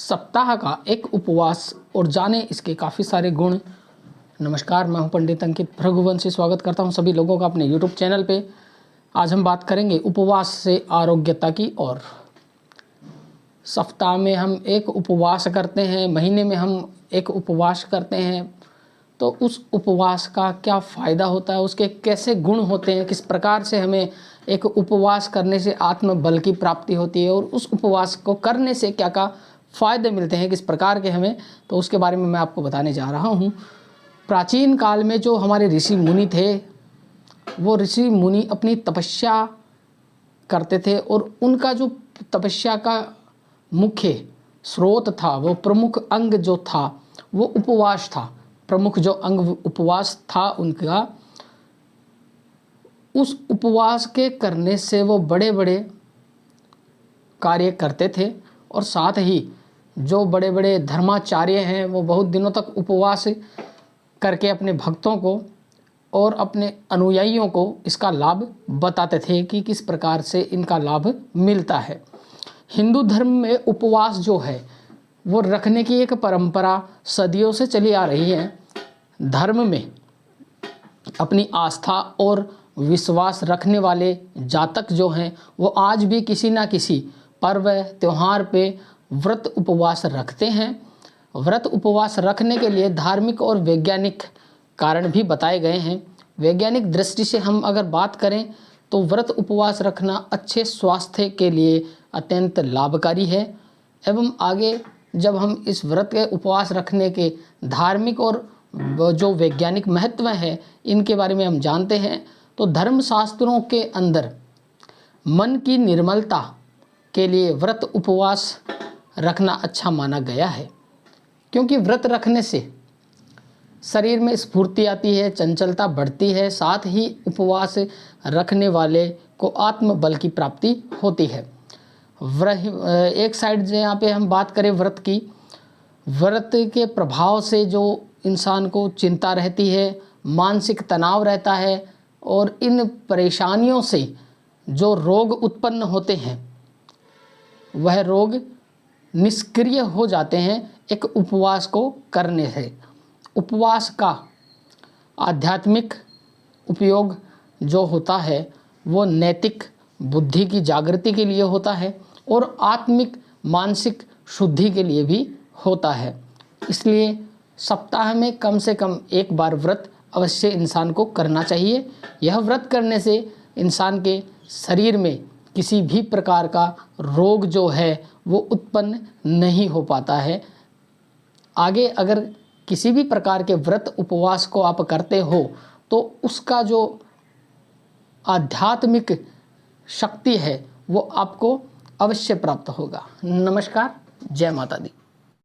सप्ताह का एक उपवास और जाने इसके काफ़ी सारे गुण। नमस्कार, मैं हूं पंडित अंकित भृगुवंशी। स्वागत करता हूं सभी लोगों का अपने YouTube चैनल पे। आज हम बात करेंगे उपवास से आरोग्यता की। और सप्ताह में हम एक उपवास करते हैं, महीने में हम एक उपवास करते हैं, तो उस उपवास का क्या फ़ायदा होता है, उसके कैसे गुण होते हैं, किस प्रकार से हमें एक उपवास करने से आत्मबल की प्राप्ति होती है और उस उपवास को करने से क्या क्या फ़ायदे मिलते हैं, किस प्रकार के हमें, तो उसके बारे में मैं आपको बताने जा रहा हूँ। प्राचीन काल में जो हमारे ऋषि मुनि थे, वो ऋषि मुनि अपनी तपस्या करते थे और उनका जो तपस्या का मुख्य स्रोत था, वो प्रमुख अंग जो था वो उपवास था। प्रमुख जो अंग उपवास था उनका, उस उपवास के करने से वो बड़े बड़े कार्य करते थे। और साथ ही जो बड़े बड़े धर्माचार्य हैं वो बहुत दिनों तक उपवास करके अपने भक्तों को और अपने अनुयायियों को इसका लाभ बताते थे कि किस प्रकार से इनका लाभ मिलता है। हिंदू धर्म में उपवास जो है वो रखने की एक परंपरा सदियों से चली आ रही है। धर्म में अपनी आस्था और विश्वास रखने वाले जातक जो हैं वो आज भी किसी ना किसी पर्व त्योहार पे व्रत उपवास रखते हैं। व्रत उपवास रखने के लिए धार्मिक और वैज्ञानिक कारण भी बताए गए हैं। वैज्ञानिक दृष्टि से हम अगर बात करें तो व्रत उपवास रखना अच्छे स्वास्थ्य के लिए अत्यंत लाभकारी है। एवं आगे जब हम इस व्रत के उपवास रखने के धार्मिक और जो वैज्ञानिक महत्व है इनके बारे में हम जानते हैं, तो धर्मशास्त्रों के अंदर मन की निर्मलता के लिए व्रत उपवास रखना अच्छा माना गया है। क्योंकि व्रत रखने से शरीर में स्फूर्ति आती है, चंचलता बढ़ती है, साथ ही उपवास रखने वाले को आत्मबल की प्राप्ति होती है। एक साइड से यहाँ पे हम बात करें व्रत की, व्रत के प्रभाव से जो इंसान को चिंता रहती है, मानसिक तनाव रहता है और इन परेशानियों से जो रोग उत्पन्न होते हैं वह रोग निष्क्रिय हो जाते हैं एक उपवास को करने से। उपवास का आध्यात्मिक उपयोग जो होता है वो नैतिक बुद्धि की जागृति के लिए होता है और आत्मिक मानसिक शुद्धि के लिए भी होता है। इसलिए सप्ताह में कम से कम एक बार व्रत अवश्य इंसान को करना चाहिए। यह व्रत करने से इंसान के शरीर में किसी भी प्रकार का रोग जो है वो उत्पन्न नहीं हो पाता है। आगे अगर किसी भी प्रकार के व्रत उपवास को आप करते हो तो उसका जो आध्यात्मिक शक्ति है वो आपको अवश्य प्राप्त होगा। नमस्कार, जय माता दी।